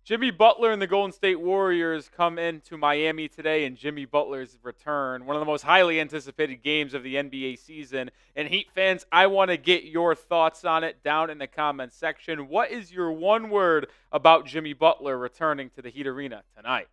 Jimmy Butler and the Golden State Warriors come into Miami today, and Jimmy Butler's return, one of the most highly anticipated games of the NBA season. And Heat fans, I want to get your thoughts on it down in the comments section. What is your one word about Jimmy Butler returning to the Heat Arena tonight?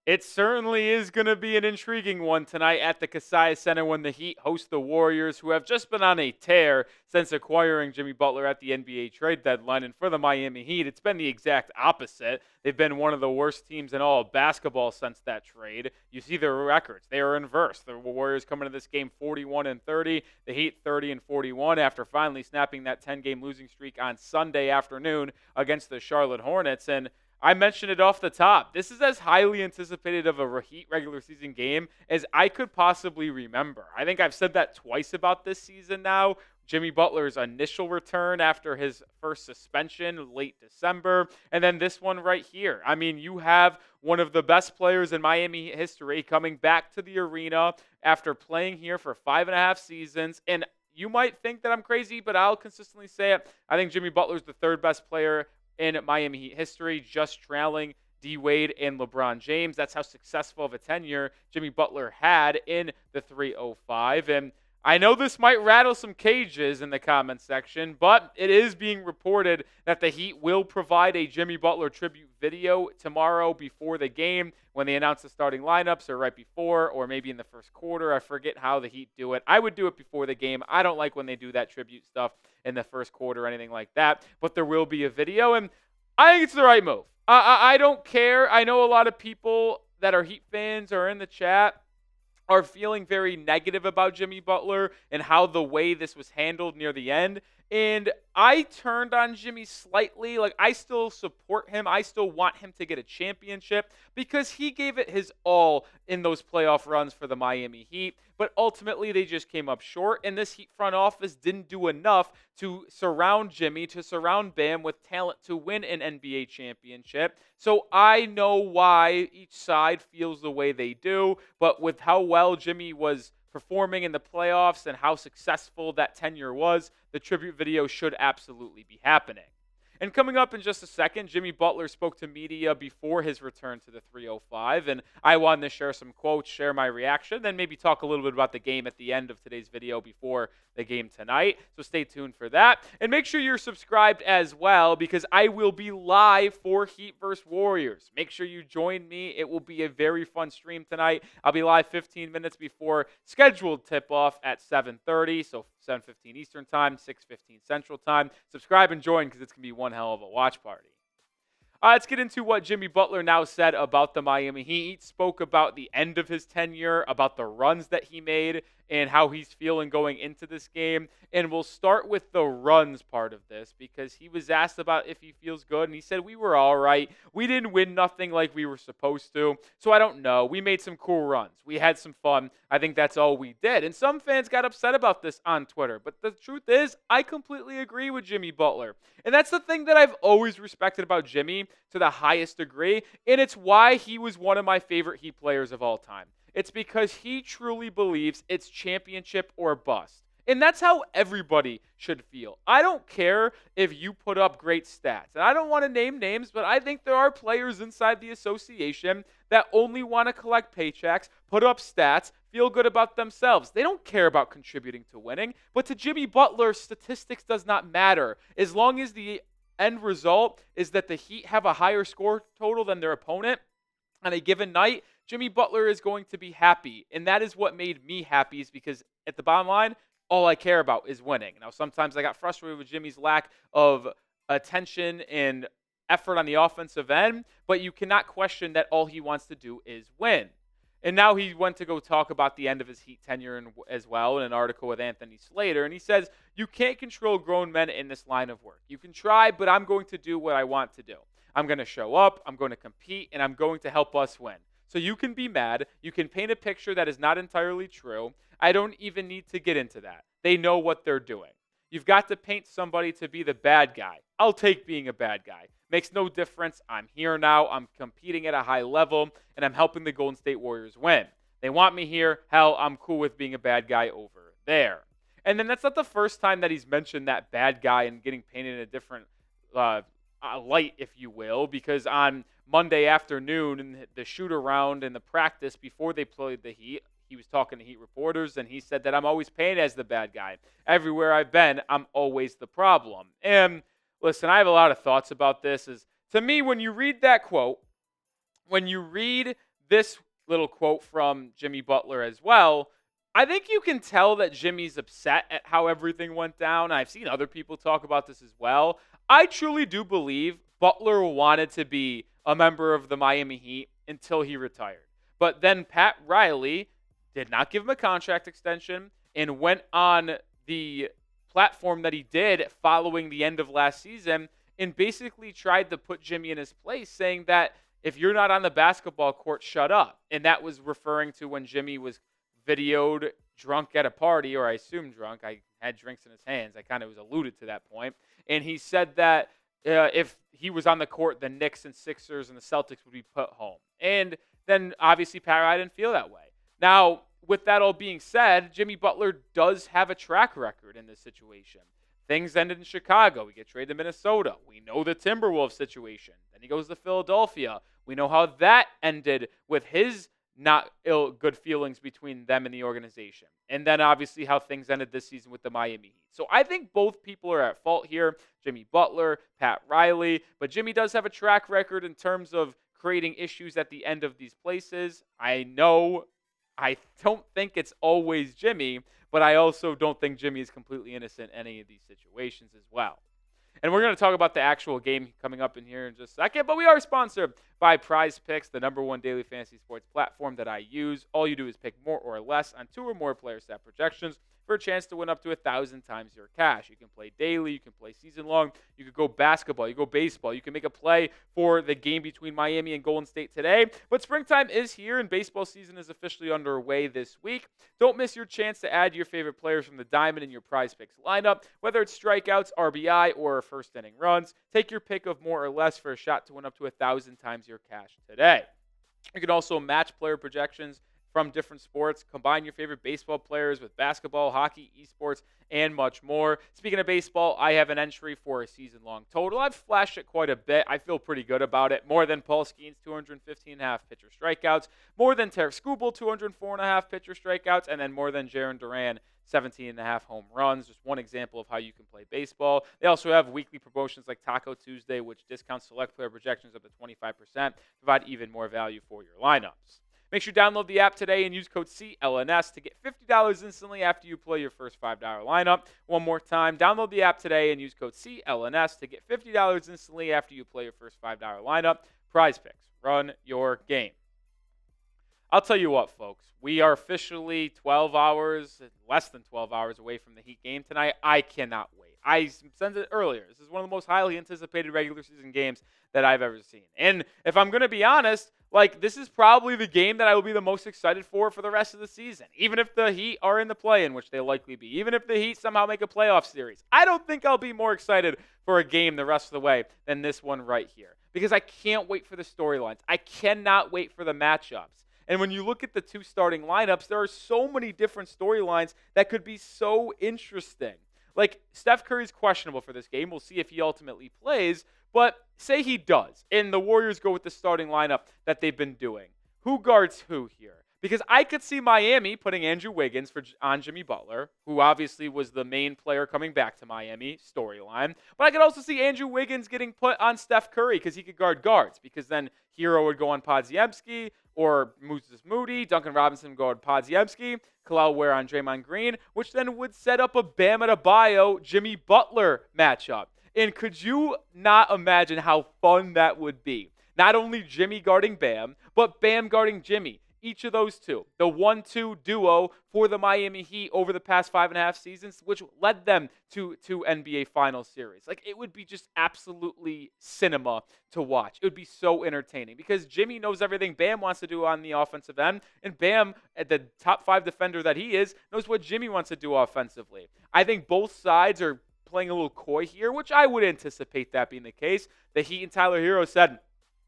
It certainly is going to be an intriguing one tonight at the Kaseya Center when the Heat host the Warriors, who have just been on a tear since acquiring Jimmy Butler at the NBA trade deadline. And for the Miami Heat, it's been the exact opposite. They've been one of the worst teams in all of basketball since that trade. You see their records; they are inverse. The Warriors coming into this game 41-30, the Heat 30-41 after finally snapping that 10-game losing streak on Sunday afternoon against the Charlotte Hornets. And I mentioned it off the top. This is as highly anticipated of a Heat regular season game as I could possibly remember. I think I've said that twice about this season now. Jimmy Butler's initial return after his first suspension late December, and then this one right here. I mean, you have one of the best players in Miami history coming back to the arena after playing here for 5.5 seasons. And you might think that I'm crazy, but I'll consistently say it. I think Jimmy Butler's the third best player in Miami Heat history, just trailing D Wade and LeBron James. That's how successful of a tenure Jimmy Butler had in the 305. And I know this might rattle some cages in the comments section, but it is being reported that the Heat will provide a Jimmy Butler tribute video tomorrow before the game when they announce the starting lineups, or right before, or maybe in the first quarter. I forget how the Heat do it. I would do it before the game. I don't like when they do that tribute stuff in the first quarter or anything like that, but there will be a video, and I think it's the right move. I don't care. I know a lot of people that are Heat fans are in the chat are feeling very negative about Jimmy Butler and how the way this was handled near the end. And I turned on Jimmy slightly. Like, I still support him. I still want him to get a championship because he gave it his all in those playoff runs for the Miami Heat. But ultimately, they just came up short. And this Heat front office didn't do enough to surround Jimmy, to surround Bam with talent to win an NBA championship. So I know why each side feels the way they do. But with how well Jimmy was performing in the playoffs and how successful that tenure was, the tribute video should absolutely be happening. And coming up in just a second, Jimmy Butler spoke to media before his return to the 305, and I wanted to share some quotes, share my reaction, then maybe talk a little bit about the game at the end of today's video before the game tonight. So stay tuned for that. And make sure you're subscribed as well, because I will be live for Heat vs. Warriors. Make sure you join me. It will be a very fun stream tonight. I'll be live 15 minutes before scheduled tip-off at 7:30, so 7:15 Eastern Time, 6:15 Central Time. Subscribe and join because it's going to be one hell of a watch party. Let's get into what Jimmy Butler now said about the Miami Heat. Spoke about the end of his tenure, about the runs that he made, and how he's feeling going into this game. And we'll start with the runs part of this because he was asked about if he feels good, and he said, we were all right. We didn't win nothing like we were supposed to, so I don't know. We made some cool runs. We had some fun. I think that's all we did. And some fans got upset about this on Twitter, but the truth is, I completely agree with Jimmy Butler. And that's the thing that I've always respected about Jimmy to the highest degree, and it's why he was one of my favorite Heat players of all time. It's because he truly believes it's championship or bust. And that's how everybody should feel. I don't care if you put up great stats. And I don't want to name names, but I think there are players inside the association that only want to collect paychecks, put up stats, feel good about themselves. They don't care about contributing to winning. But to Jimmy Butler, statistics does not matter. As long as the end result is that the Heat have a higher score total than their opponent on a given night, Jimmy Butler is going to be happy. And that is what made me happy, is because at the bottom line, all I care about is winning. Now, sometimes I got frustrated with Jimmy's lack of attention and effort on the offensive end, but you cannot question that all he wants to do is win. And now he went to go talk about the end of his Heat tenure as well in an article with Anthony Slater. And he says, you can't control grown men in this line of work. You can try, but I'm going to do what I want to do. I'm going to show up, I'm going to compete, and I'm going to help us win. So you can be mad. You can paint a picture that is not entirely true. I don't even need to get into that. They know what they're doing. You've got to paint somebody to be the bad guy. I'll take being a bad guy. Makes no difference. I'm here now. I'm competing at a high level, and I'm helping the Golden State Warriors win. They want me here. Hell, I'm cool with being a bad guy over there. And then that's not the first time that he's mentioned that bad guy and getting painted in a different uh, light, if you will, because on Monday afternoon in the shoot around and the practice before they played the Heat, he was talking to Heat reporters and he said that I'm always painted as the bad guy. Everywhere I've been, I'm always the problem. And listen, I have a lot of thoughts about this. Is to me, when you read that quote, when you read this little quote from Jimmy Butler as well, I think you can tell that Jimmy's upset at how everything went down. I've seen other people talk about this as well. I truly do believe Butler wanted to be a member of the Miami Heat until he retired. But then Pat Riley did not give him a contract extension and went on the platform that he did following the end of last season and basically tried to put Jimmy in his place, saying that if you're not on the basketball court, shut up. And that was referring to when Jimmy was videoed drunk at a party, or I assume drunk. I had drinks in his hands. I kind of was alluded to that point. And he said that if he was on the court, the Knicks and Sixers and the Celtics would be put home. And then obviously Pat Riley didn't feel that way. Now, with that all being said, Jimmy Butler does have a track record in this situation. Things ended in Chicago. We get traded to Minnesota. We know the Timberwolves situation. Then he goes to Philadelphia. We know how that ended with his not good feelings between them and the organization. And then obviously how things ended this season with the Miami Heat. So I think both people are at fault here. Jimmy Butler, Pat Riley. But Jimmy does have a track record in terms of creating issues at the end of these places. I don't think it's always Jimmy, but I also don't think Jimmy is completely innocent in any of these situations as well. And we're going to talk about the actual game coming up in here in just a second, but we are sponsored by Prize Picks, the #1 daily fantasy sports platform that I use. All you do is pick more or less on 2 or more player stat projections for a chance to win up to 1,000 times your cash. You can play daily, you can play season long, you could go basketball, you go baseball, you can make a play for the game between Miami and Golden State today. But springtime is here and baseball season is officially underway this week. Don't miss your chance to add your favorite players from the diamond in your Prize Picks lineup, whether it's strikeouts, RBI, or first inning runs. Take your pick of more or less for a shot to win up to 1,000 times your cash today. You can also match player projections from different sports. Combine your favorite baseball players with basketball, hockey, esports, and much more. Speaking of baseball, I have an entry for a season-long total. I've flashed it quite a bit. I feel pretty good about it. More than Paul Skeens' 215.5 pitcher strikeouts, more than Tarek Skubal, 204.5 pitcher strikeouts, and then more than Jarren Duran, 17.5 home runs. Just one example of how you can play baseball. They also have weekly promotions like Taco Tuesday, which discounts select player projections up to 25%, provide even more value for your lineups. Make sure you download the app today and use code CLNS to get $50 instantly after you play your first $5 lineup. One more time, download the app today and use code CLNS to get $50 instantly after you play your first $5 lineup. Prize Picks, run your game. I'll tell you what, folks. We are officially 12 hours, less than 12 hours away from the Heat game tonight. I cannot wait. I said it earlier. This is one of the most highly anticipated regular season games that I've ever seen. And if I'm going to be honest, this is probably the game that I will be the most excited for the rest of the season. Even if the Heat are in the play-in, which they likely be. Even if the Heat somehow make a playoff series. I don't think I'll be more excited for a game the rest of the way than this one right here. Because I can't wait for the storylines. I cannot wait for the matchups. And when you look at the two starting lineups, there are so many different storylines that could be so interesting. Steph Curry's questionable for this game. We'll see if he ultimately plays. But say he does, and the Warriors go with the starting lineup that they've been doing. Who guards who here? Because I could see Miami putting Andrew Wiggins on Jimmy Butler, who obviously was the main player coming back to Miami storyline. But I could also see Andrew Wiggins getting put on Steph Curry because he could guard guards. Because then Hero would go on Podziemski or Moses Moody. Duncan Robinson would go on Podziemski. Kalal Ware on Draymond Green, which then would set up a Bam Adebayo, Jimmy Butler matchup. And could you not imagine how fun that would be? Not only Jimmy guarding Bam, but Bam guarding Jimmy. Each of those two, the 1-2 duo for the Miami Heat over the past 5.5 seasons, which led them to NBA Finals series. It would be just absolutely cinema to watch. It would be so entertaining because Jimmy knows everything Bam wants to do on the offensive end, and Bam, at the top 5 defender that he is, knows what Jimmy wants to do offensively. I think both sides are playing a little coy here, which I would anticipate that being the case. The Heat and Tyler Hero said,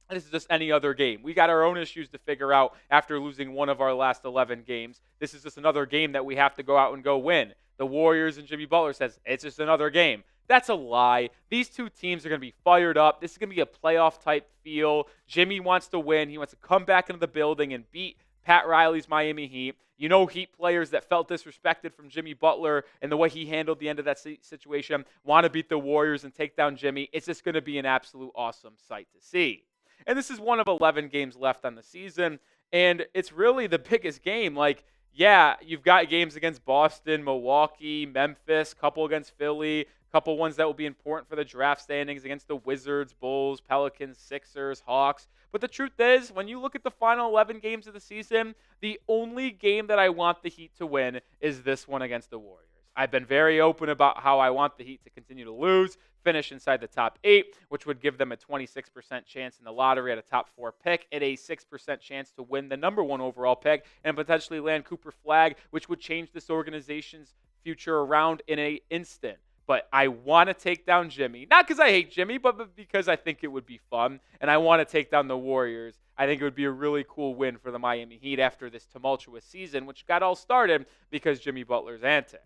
this is just any other game. We got our own issues to figure out after losing one of our last 11 games. This is just another game that we have to go out and go win. The Warriors and Jimmy Butler says it's just another game. That's a lie. These two teams are going to be fired up. This is going to be a playoff type feel. Jimmy wants to win. He wants to come back into the building and beat Pat Riley's Miami Heat. You know, Heat players that felt disrespected from Jimmy Butler and the way he handled the end of that situation want to beat the Warriors and take down Jimmy. It's just going to be an absolute awesome sight to see. And this is one of 11 games left on the season, and it's really the biggest game. Like, yeah, you've got games against Boston, Milwaukee, Memphis, couple against Philly, couple ones that will be important for the draft standings against the Wizards, Bulls, Pelicans, Sixers, Hawks. But the truth is, when you look at the final 11 games of the season, the only game that I want the Heat to win is this one against the Warriors. I've been very open about how I want the Heat to continue to lose, finish inside the top 8, which would give them a 26% chance in the lottery at a top 4 pick and a 6% chance to win the number 1 overall pick and potentially land Cooper Flagg, which would change this organization's future around in an instant. But I want to take down Jimmy. Not because I hate Jimmy, but because I think it would be fun. And I want to take down the Warriors. I think it would be a really cool win for the Miami Heat after this tumultuous season, which got all started because Jimmy Butler's antics.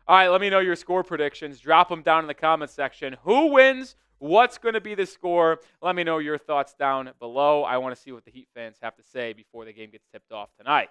All right, let me know your score predictions. Drop them down in the comment section. Who wins? What's going to be the score? Let me know your thoughts down below. I want to see what the Heat fans have to say before the game gets tipped off tonight.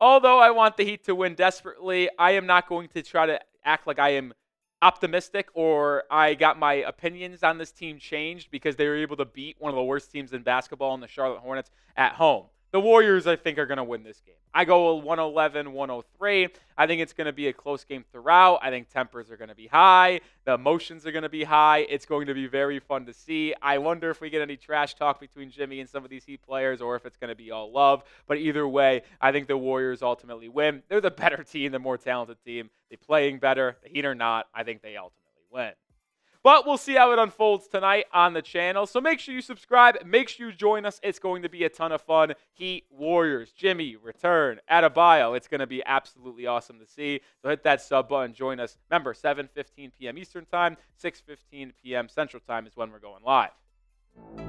Although I want the Heat to win desperately, I am not going to try to act like I am optimistic or I got my opinions on this team changed because they were able to beat one of the worst teams in basketball in the Charlotte Hornets at home. The Warriors, I think, are going to win this game. I go 111-103. I think it's going to be a close game throughout. I think tempers are going to be high. The emotions are going to be high. It's going to be very fun to see. I wonder if we get any trash talk between Jimmy and some of these Heat players or if it's going to be all love. But either way, I think the Warriors ultimately win. They're the better team, the more talented team. They're playing better. The Heat are not. I think they ultimately win. But we'll see how it unfolds tonight on the channel. So make sure you subscribe. Make sure you join us. It's going to be a ton of fun. Heat, Warriors, Jimmy, return, Adebayo. It's going to be absolutely awesome to see. So hit that sub button. Join us. Remember, 7:15 p.m. Eastern Time, 6:15 p.m. Central Time is when we're going live.